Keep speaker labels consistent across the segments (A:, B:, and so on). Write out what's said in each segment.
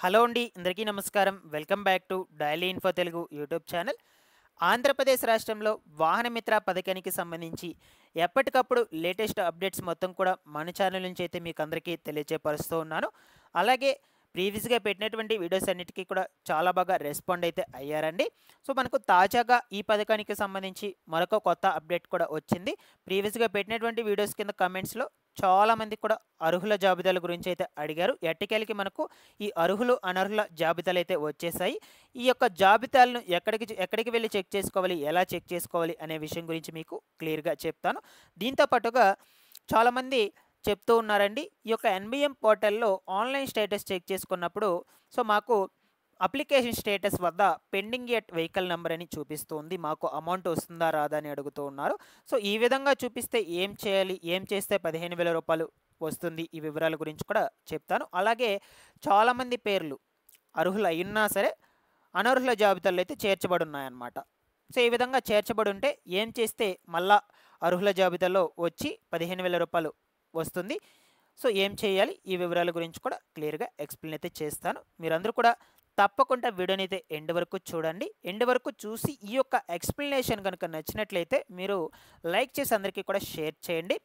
A: Hello అండి, అందరికీ నమస్కారం. Welcome back to daily info Telugu YouTube channel. Andhra Pradesh రాష్ట్రంలో వాహన మిత్ర పథకానికి సంబంధించి ఎప్పటికప్పుడు లేటెస్ట్ అప్డేట్స్ మొత్తం కూడా మన ఛానల్ నుంచి అయితే మీకు అందరికీ తెలియజేపరుస్తూ ఉన్నాను. అలాగే ప్రీవియస్గా పెట్టినటువంటి వీడియోస్ అన్నిటికీ కూడా చాలా బాగా రెస్పాండ్ అయితే అయ్యారండి. సో మనకు తాజాగా ఈ పథకానికి సంబంధించి మరొక కొత్త అప్డేట్ కూడా వచ్చింది. ప్రీవియస్గా పెట్టినటువంటి వీడియోస్ కింద కమెంట్స్లో చాలామంది కూడా అర్హుల జాబితాల గురించి అయితే అడిగారు. ఎట్టకేలకి మనకు ఈ అర్హులు అనర్హుల జాబితాలు అయితే వచ్చేసాయి. ఈ యొక్క జాబితాలను ఎక్కడికి వెళ్ళి చెక్ చేసుకోవాలి, ఎలా చెక్ చేసుకోవాలి అనే విషయం గురించి మీకు క్లియర్గా చెప్తాను. దీంతో పాటుగా చాలామంది చెప్తూ ఉన్నారండి, ఈ యొక్క ఎన్బిఎం పోర్టల్లో ఆన్లైన్ స్టేటస్ చెక్ చేసుకున్నప్పుడు మాకు అప్లికేషన్ స్టేటస్ వద్ద పెండింగ్ ఎట్ వెహికల్ నెంబర్ అని చూపిస్తుంది, మాకు అమౌంట్ వస్తుందా రాదా అని అడుగుతూ ఉన్నారు. ఈ విధంగా చూపిస్తే ఏం చేయాలి, ఏం చేస్తే 15,000 రూపాయలు వస్తుంది, ఈ వివరాల గురించి కూడా చెప్తాను. అలాగే చాలామంది పేర్లు అర్హులు అయినా సరే అనర్హుల జాబితాలో అయితే చేర్చబడి ఉన్నాయన్నమాట. ఈ విధంగా చేర్చబడి ఉంటే ఏం చేస్తే మళ్ళా అర్హుల జాబితాలో వచ్చి 15,000 రూపాయలు వస్తుంది. ఏం చేయాలి, ఈ వివరాల గురించి కూడా క్లియర్గా ఎక్స్ప్లెయిన్ అయితే చేస్తాను. మీరందరూ కూడా తప్పకుండా వీడియోని అయితే ఎండ్ వరకు చూడండి. ఎండ్ వరకు చూసి ఈ యొక్క ఎక్స్ప్లెనేషన్ కనుక నచ్చినట్లయితే మీరు లైక్ చేసి అందరికీ కూడా షేర్ చేయండి.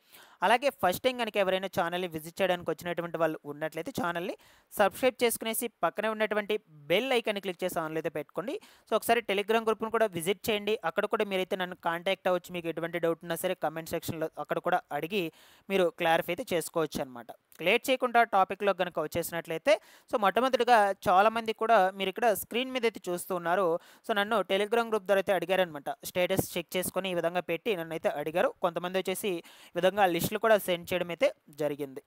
A: అలాగే ఫస్ట్ టైం కనుక ఎవరైనా ఛానల్ని విజిట్ చేయడానికి వచ్చినటువంటి వాళ్ళు ఉన్నట్లయితే ఛానల్ని సబ్స్క్రైబ్ చేసుకునేసి పక్కనే ఉన్నటువంటి బెల్ ఐకాన్ని క్లిక్ చేసి ఆన్లో అయితే పెట్టుకోండి. ఒకసారి టెలిగ్రామ్ గ్రూప్ను కూడా విజిట్ చేయండి. అక్కడ కూడా మీరైతే నన్ను కాంటాక్ట్ అవ్వచ్చు. మీకు ఎటువంటి డౌట్ ఉన్నా సరే కమెంట్ సెక్షన్లో అక్కడ కూడా అడిగి మీరు క్లారిఫై అయితే చేసుకోవచ్చు అనమాట. లేట్ చేయకుండా టాపిక్లో కనుక వచ్చేసినట్లయితే మొట్టమొదటిగా చాలామంది కూడా మీరు ఇక్కడ స్క్రీన్ మీద అయితే చూస్తూ ఉన్నారు. నన్ను టెలిగ్రామ్ గ్రూప్ ద్వారా అయితే అడిగారనమాట. స్టేటస్ చెక్ చేసుకొని ఈ విధంగా పెట్టి నన్ను అయితే అడిగారు. కొంతమంది వచ్చేసి ఈ విధంగా లిస్టులు కూడా సెండ్ చేయడం అయితే జరిగింది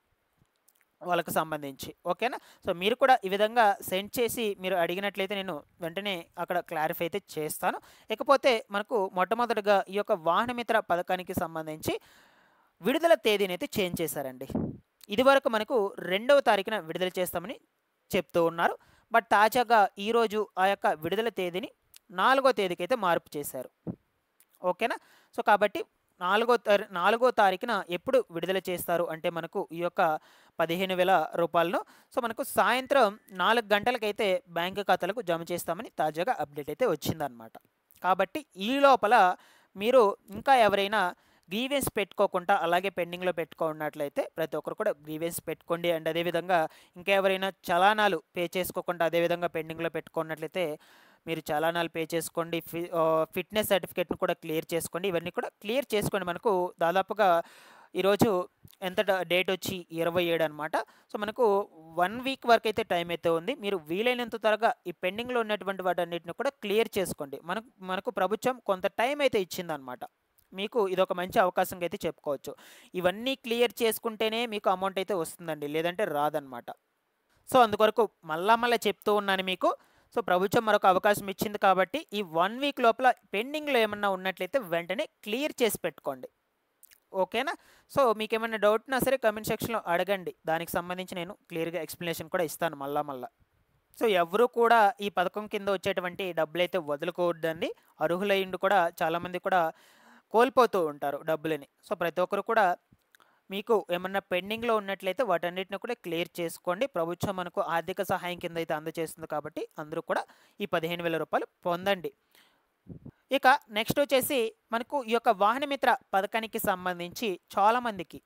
A: వాళ్ళకు సంబంధించి. ఓకేనా? మీరు కూడా ఈ విధంగా సెండ్ చేసి మీరు అడిగినట్లయితే నేను వెంటనే అక్కడ క్లారిఫై అయితే చేస్తాను. ఇకపోతే మనకు మొట్టమొదటిగా ఈ యొక్క వాహన మిత్ర పథకానికి సంబంధించి విడుదల తేదీని అయితే చేంజ్ చేశారండి. ఇదివరకు మనకు 2వ తారీఖున విడుదల చేస్తామని చెప్తూ ఉన్నారు. బట్ తాజాగా ఈరోజు ఆ యొక్క విడుదల తేదీని 4వ తేదీకి అయితే మార్పు చేశారు. ఓకేనా? కాబట్టి 4వ తారీఖున ఎప్పుడు విడుదల చేస్తారు అంటే మనకు ఈ యొక్క 15,000 రూపాయలను మనకు సాయంత్రం 4 గంటలకైతే బ్యాంకు ఖాతాలకు జమ చేస్తామని తాజాగా అప్డేట్ అయితే వచ్చిందనమాట. కాబట్టి ఈ లోపల మీరు ఇంకా ఎవరైనా గ్రీవెన్స్ పెట్టుకోకుండా అలాగే పెండింగ్లో పెట్టుకున్నట్లయితే ప్రతి ఒక్కరు కూడా గ్రీవెన్స్ పెట్టుకోండి. అండ్ అదేవిధంగా ఇంకా ఎవరైనా చలానాలు పే చేసుకోకుండా అదేవిధంగా పెండింగ్లో పెట్టుకున్నట్లయితే మీరు చలానాలు పే చేసుకోండి. ఫిట్నెస్ సర్టిఫికేట్ను కూడా క్లియర్ చేసుకోండి. ఇవన్నీ కూడా క్లియర్ చేసుకోండి. మనకు దాదాపుగా ఈరోజు ఎంత డేట్ వచ్చి 27 అనమాట. మనకు 1 వీక్ వరకు అయితే టైం అయితే ఉంది. మీరు వీలైనంత త్వరగా ఈ పెండింగ్లో ఉన్నటువంటి వాటన్నిటిని కూడా క్లియర్ చేసుకోండి. మనకు ప్రభుత్వం కొంత టైం అయితే ఇచ్చిందనమాట. మీకు ఇదొక మంచి అవకాశంగా అయితే చెప్పుకోవచ్చు. ఇవన్నీ క్లియర్ చేసుకుంటేనే మీకు అమౌంట్ అయితే వస్తుందండి, లేదంటే రాదనమాట. అందుకొరకు మళ్ళా చెప్తూ ఉన్నాను మీకు. ప్రభుత్వం మరొక అవకాశం ఇచ్చింది కాబట్టి ఈ 1 వీక్ లోపల పెండింగ్లో ఏమన్నా ఉన్నట్లయితే వెంటనే క్లియర్ చేసి పెట్టుకోండి. ఓకేనా? మీకు ఏమైనా డౌట్ ఉన్నా సరే కమెంట్ సెక్షన్లో అడగండి. దానికి సంబంధించి నేను క్లియర్గా ఎక్స్ప్లెనేషన్ కూడా ఇస్తాను మళ్ళా. ఎవరు కూడా ఈ పథకం కింద వచ్చేటువంటి డబ్బులైతే వదులుకోవద్దండి. అర్హులైండు కూడా చాలామంది కూడా కోల్పోతూ ఉంటారు డబ్బులని. ప్రతి ఒక్కరు కూడా మీకు ఏమన్నా పెండింగ్లో ఉన్నట్లయితే వాటన్నిటిని కూడా క్లియర్ చేసుకోండి. ప్రభుత్వం మనకు ఆర్థిక సహాయం కింద అయితే అందజేస్తుంది కాబట్టి అందరూ కూడా ఈ 15,000 రూపాయలు పొందండి. ఇక నెక్స్ట్ వచ్చేసి మనకు ఈ యొక్క వాహన మిత్ర పథకానికి సంబంధించి చాలామందికి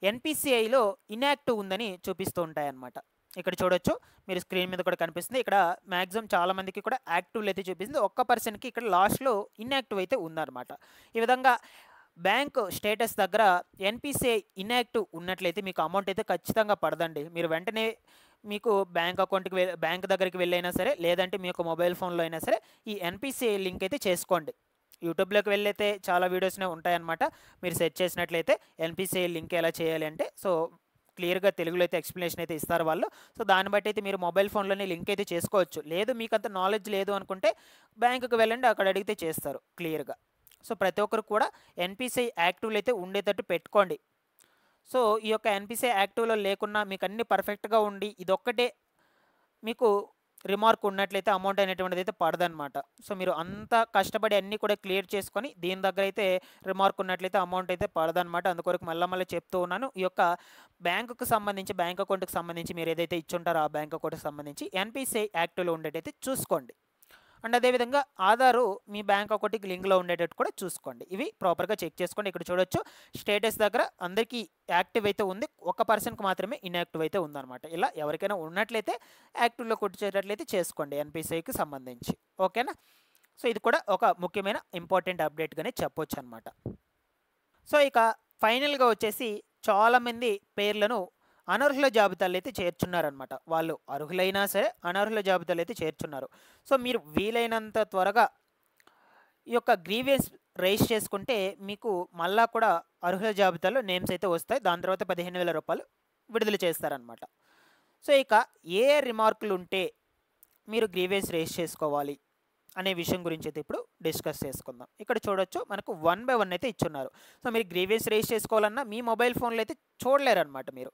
A: ఎన్పిసిఐలో ఇన్యాక్టివ్ ఉందని చూపిస్తూ ఉంటాయన్నమాట. ఇక్కడ చూడొచ్చు, మీరు స్క్రీన్ మీద కూడా కనిపిస్తుంది. ఇక్కడ మ్యాక్సిమం చాలామందికి కూడా యాక్టివ్లు అయితే చూపిస్తుంది. ఒక్క పర్సన్కి ఇక్కడ లాస్ట్లో ఇన్యాక్టివ్ అయితే ఉందన్నమాట. ఈ విధంగా బ్యాంక్ స్టేటస్ దగ్గర ఎన్పిసిఐ ఇన్యాక్టివ్ ఉన్నట్లయితే మీకు అమౌంట్ అయితే ఖచ్చితంగా పడదండి. మీరు వెంటనే మీకు బ్యాంక్ దగ్గరికి వెళ్ళైనా సరే లేదంటే మీ యొక్క మొబైల్ ఫోన్లో అయినా సరే ఈ ఎన్పిసిఐ లింక్ అయితే చేసుకోండి. యూట్యూబ్లోకి వెళ్ళైతే చాలా వీడియోస్నే ఉంటాయన్నమాట. మీరు సెర్చ్ చేసినట్లయితే ఎన్పిసిఐ లింక్ ఎలా చేయాలి అంటే క్లియర్గా తెలుగులో అయితే ఎక్స్ప్లెనేషన్ అయితే ఇస్తారు వాళ్ళు. దాన్ని బట్టి అయితే మీరు మొబైల్ ఫోన్లోనే లింక్ అయితే చేసుకోవచ్చు. లేదు మీకు అంత నాలెడ్జ్ లేదు అనుకుంటే బ్యాంకుకి వెళ్ళండి, అక్కడ అడిగితే చేస్తారు క్లియర్గా. ప్రతి ఒక్కరు కూడా ఎన్పిసిఐ యాక్టివ్లో అయితే ఉండేటట్టు పెట్టుకోండి. ఈ యొక్క ఎన్పిసిఐ యాక్టివ్లో లేకున్నా మీకు అన్ని పర్ఫెక్ట్గా ఉండి ఇదొక్కటే మీకు రిమార్క్ ఉన్నట్లయితే అమౌంట్ అనేటువంటిది అయితే పడదనమాట. సో మీరు అంత కష్టపడి అన్నీ కూడా క్లియర్ చేసుకొని దీని దగ్గర అయితే రిమార్క్ ఉన్నట్లయితే అమౌంట్ అయితే పడదనమాట. అందుకొరకు మళ్ళీ చెప్తూ ఉన్నాను. ఈ యొక్క బ్యాంకుకు సంబంధించి బ్యాంక్ అకౌంట్‌కి సంబంధించి మీరు ఏదైతే ఇచ్చుంటారో ఆ బ్యాంక్ అకౌంట్‌కి సంబంధించి ఎన్‌పిసిఐ యాక్టివ్‌లో ఉండేటైతే చూసుకోండి. అండ్ అదేవిధంగా ఆధారు మీ బ్యాంక్ అకౌంట్‌కి లింక్‌లో ఉండేటట్టు కూడా చూసుకోండి. ఇవి ప్రాపర్‌గా చెక్ చేసుకోండి. ఇక్కడ చూడొచ్చు స్టేటస్ దగ్గర అందరికీ యాక్టివ్ అయితే ఉంది. ఒక పర్సన్‌కి మాత్రమే ఇన్‌యాక్టివ్ అయితే ఉందన్నమాట. ఇలా ఎవరికైనా ఉన్నట్లయితే యాక్టివ్‌లో కొట్టించేటట్లయితే చేసుకోండి ఎన్‌పిసిఐకి సంబంధించి. ఓకేనా? సో ఇది కూడా ఒక ముఖ్యమైన ఇంపార్టెంట్ అప్డేట్‌గానే చెప్పొచ్చనమాట. సో ఇక ఫైనల్‌గా వచ్చేసి చాలామంది పేర్లను అనర్హుల జాబితాలో అయితే చేర్చున్నారనమాట. వాళ్ళు అర్హులైనా సరే అనర్హుల జాబితాలో అయితే చేర్చున్నారు. సో మీరు వీలైనంత త్వరగా ఈ యొక్క గ్రీవియన్స్ రైజ్ చేసుకుంటే మీకు మళ్ళా కూడా అర్హుల జాబితాలో నేమ్స్ అయితే వస్తాయి. దాని తర్వాత రూ. 15,000 విడుదల చేస్తారనమాట. సో ఇక ఏ రిమార్కులు ఉంటే మీరు గ్రీవియన్స్ రైజ్ చేసుకోవాలి అనే విషయం గురించి అయితే ఇప్పుడు డిస్కస్ చేసుకుందాం. ఇక్కడ చూడొచ్చు మనకు 1 బై 1 అయితే ఇచ్చున్నారు. సో మీరు గ్రీవియన్స్ రైజ్ చేసుకోవాలన్నా మీ మొబైల్ ఫోన్లో అయితే చూడలేరనమాట మీరు.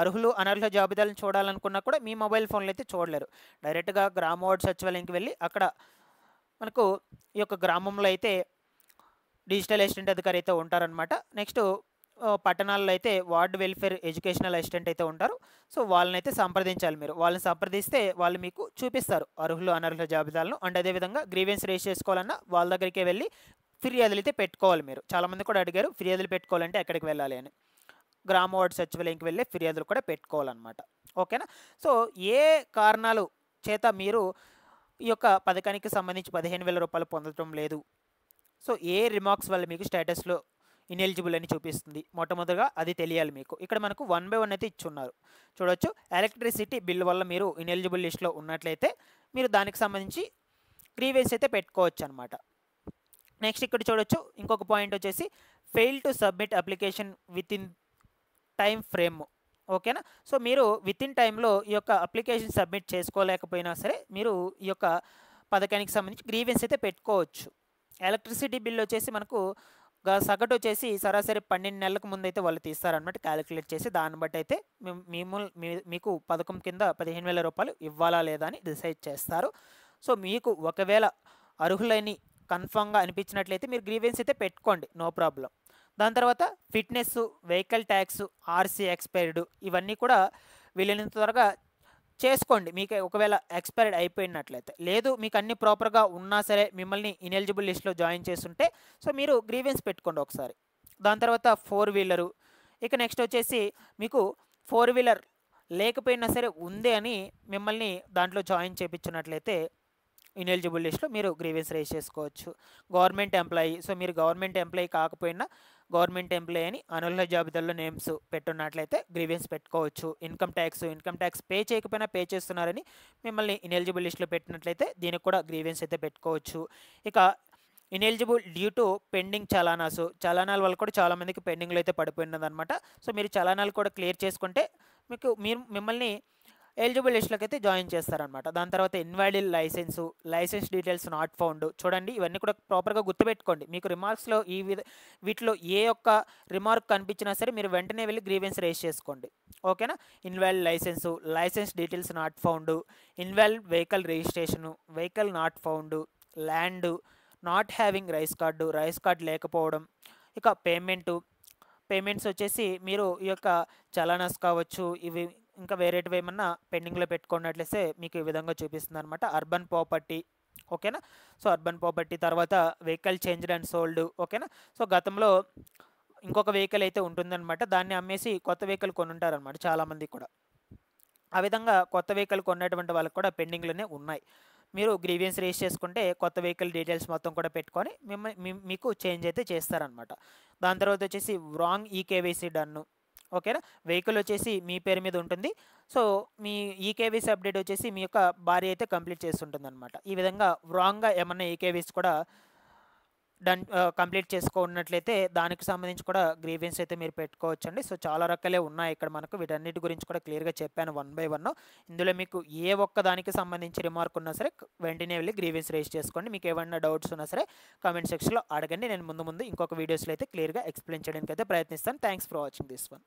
A: అర్హులు అనర్హుల జాబితాలను చూడాలనుకున్నా కూడా మీ మొబైల్ ఫోన్లో అయితే చూడలేరు. డైరెక్ట్‌గా గ్రామ వార్డ్ సచివాలయంకి వెళ్ళి అక్కడ మనకు ఈ యొక్క గ్రామంలో అయితే డిజిటల్ అసిస్టెంట్ అధికారి అయితే ఉంటారనమాట. నెక్స్ట్ పట్టణాల్లో అయితే వార్డ్ వెల్ఫేర్ ఎడ్యుకేషనల్ అసిస్టెంట్ అయితే ఉంటారు. సో వాళ్ళనైతే సంప్రదించాలి మీరు. వాళ్ళని సంప్రదిస్తే వాళ్ళు మీకు చూపిస్తారు అర్హులు అనర్హుల జాబితాలను. అండ్ అదేవిధంగా గ్రీవెన్స్ రైజ్ చేసుకోవాలన్నా వాళ్ళ దగ్గరికే వెళ్ళి ఫిర్యాదులు అయితే పెట్టుకోవాలి మీరు. చాలామంది కూడా అడిగారు ఫిర్యాదులు పెట్టుకోవాలంటే ఎక్కడికి వెళ్ళాలి అని. గ్రామ వార్డ్ సచివాలయంకి వెళ్ళి ఫిర్యాదులు కూడా పెట్టుకోవాలన్నమాట. ఓకేనా? సో ఏ కారణాలు చేత మీరు ఈ యొక్క పథకానికి సంబంధించి రూ. 15,000 పొందడం లేదు, సో ఏ రిమార్క్స్ వల్ల మీకు స్టేటస్లో ఇనెలిజిబుల్ అని చూపిస్తుంది, మొట్టమొదటిగా అది తెలియాలి మీకు. ఇక్కడ మనకు 1 బై 1 అయితే ఇచ్చున్నారు. చూడొచ్చు ఎలక్ట్రిసిటీ బిల్ వల్ల మీరు ఇనెలిజిబుల్ లిస్ట్లో ఉన్నట్లయితే మీరు దానికి సంబంధించి గ్రీవెన్స్ అయితే పెట్టుకోవచ్చు అనమాట. నెక్స్ట్ ఇక్కడ చూడొచ్చు ఇంకొక పాయింట్ వచ్చేసి fail to submit application with in time frame. ఓకేనా? సో మీరు విత్ ఇన్ టైంలో ఈ యొక్క అప్లికేషన్ సబ్మిట్ చేసుకోలేకపోయినా సరే మీరు ఈ యొక్క పథకానికి సంబంధించి గ్రీవెన్స్ అయితే పెట్టుకోవచ్చు. ఎలక్ట్రిసిటీ బిల్ వచ్చేసి మనకు సగటు వచ్చేసి సరాసరి 12 నెలలకు ముందు అయితే వాళ్ళు తీస్తారనమాట క్యాలిక్యులేట్ చేసి. దాన్ని బట్టి అయితే మీకు పథకం కింద రూ. 15,000 ఇవ్వాలా లేదా అని డిసైడ్ చేస్తారు. సో మీకు ఒకవేళ అర్హులని కన్ఫామ్గా అనిపించినట్లయితే మీరు గ్రీవెన్స్ అయితే పెట్టుకోండి, నో ప్రాబ్లం. దాని తర్వాత fitness, vehicle tax, RC expired ఇవన్నీ కూడా వీలైనంత త్వరగా చేసుకోండి. మీకు ఒకవేళ ఎక్స్పైర్డ్ అయిపోయినట్లయితే, లేదు మీకు అన్ని ప్రాపర్గా ఉన్నా సరే మిమ్మల్ని ఇనెలిజిబుల్ లిస్ట్లో జాయిన్ చేస్తుంటే సో మీరు గ్రీవెన్స్ పెట్టుకోండి ఒకసారి. దాని తర్వాత 4 వీలరు. ఇక నెక్స్ట్ వచ్చేసి మీకు 4 వీలర్ లేకపోయినా సరే ఉంది అని మిమ్మల్ని దాంట్లో జాయిన్ చేయించినట్లయితే ఇనెలిజిబుల్ లిస్ట్లో మీరు గ్రీవెన్స్ రైజ్ చేసుకోవచ్చు. గవర్నమెంట్ ఎంప్లాయీ, సో మీరు గవర్నమెంట్ ఎంప్లాయీ కాకపోయినా గవర్నమెంట్ ఎంప్లాయీ అని అనర్హుల జాబితాలో నేమ్స్ పెట్టున్నట్లయితే గ్రీవెన్స్ పెట్టుకోవచ్చు. ఇన్కమ్ ట్యాక్స్ పే చేయకపోయినా పే చేస్తున్నారని మిమ్మల్ని ఇనెలిజిబుల్ లిస్ట్లో పెట్టినట్లయితే దీనికి కూడా గ్రీవెన్స్ అయితే పెట్టుకోవచ్చు. ఇక ఇనెలిజిబుల్ డ్యూ టు పెండింగ్ చలానాల వల్ల కూడా చాలామందికి పెండింగ్లో అయితే పడిపోయినదనమాట. సో మీరు చలానాలు కూడా క్లియర్ చేసుకుంటే మిమ్మల్ని ఎలిజిబుల్ లిస్ట్లోకి అయితే జాయిన్ చేస్తారనమాట. దాని తర్వాత invalid licence details not found. చూడండి ఇవన్నీ కూడా ప్రాపర్గా గుర్తుపెట్టుకోండి. మీకు రిమార్క్స్లో వీటిలో ఏ ఒక్క రిమార్క్ కనిపించినా సరే మీరు వెంటనే వెళ్ళి గ్రీవెన్స్ రైజ్ చేసుకోండి. ఓకేనా? Invalid licence details not found, invalid vehicle registration, vehicle not found, land not having rice card లేకపోవడం. ఇక పేమెంట్స్ వచ్చేసి మీరు ఈ యొక్క చలానాస్ కావచ్చు, ఇవి ఇంకా వేరేటివి ఏమన్నా పెండింగ్లో పెట్టుకున్నట్లయితే మీకు ఈ విధంగా చూపిస్తుంది అనమాట. Urban property. ఓకేనా? సో అర్బన్ ప్రాపర్టీ తర్వాత వెహికల్ చేంజ్డ్ అండ్ సోల్డ్. ఓకేనా? సో గతంలో ఇంకొక వెహికల్ అయితే ఉంటుందన్నమాట, దాన్ని అమ్మేసి కొత్త వెహికల్ కొనుంటారనమాట చాలామంది కూడా. ఆ విధంగా కొత్త వెహికల్ కొన్నటువంటి వాళ్ళకి కూడా పెండింగ్లోనే ఉన్నాయి. మీరు గ్రీవెన్స్ రైజ్ చేసుకుంటే కొత్త వెహికల్ డీటెయిల్స్ మొత్తం కూడా పెట్టుకొని మీకు చేంజ్ అయితే చేస్తారనమాట. దాని తర్వాత వచ్చేసి రాంగ్ ఈకేవైసీ డన్ను. ఓకేనా? వెహికల్ వచ్చేసి మీ పేరు మీద ఉంటుంది. సో మీ ఈకేవైసీ అప్డేట్ వచ్చేసి మీ యొక్క భార్య అయితే కంప్లీట్ చేస్తుంటుంది అనమాట. ఈ విధంగా రాంగ్గా ఏమన్నా ఈకేవైసీ కూడా కంప్లీట్ చేసుకున్నట్లయితే దానికి సంబంధించి కూడా గ్రీవెన్స్ అయితే మీరు పెట్టుకోవచ్చండి. సో చాలా రకాలే ఉన్నాయి ఇక్కడ మనకు. వీటన్నిటి గురించి కూడా క్లియర్గా చెప్పాను 1 బై 1. ఇందులో మీకు ఏ ఒక్క దానికి సంబంధించి రిమార్క్ ఉన్నా సరే వెంటనే వెళ్ళి గ్రీవెన్స్ రైజ్ చేసుకోండి. మీకు ఏమన్నా డౌట్స్ ఉన్నా సరే కామెంట్ సెక్షన్లో అడగండి. నేను ముందు ఇంకొక వీడియోస్లో అయితే క్లియర్గా ఎక్స్ప్లెయిన్ చేయడానికి అయితే ప్రయత్నిస్తాను. Thanks for watching this one.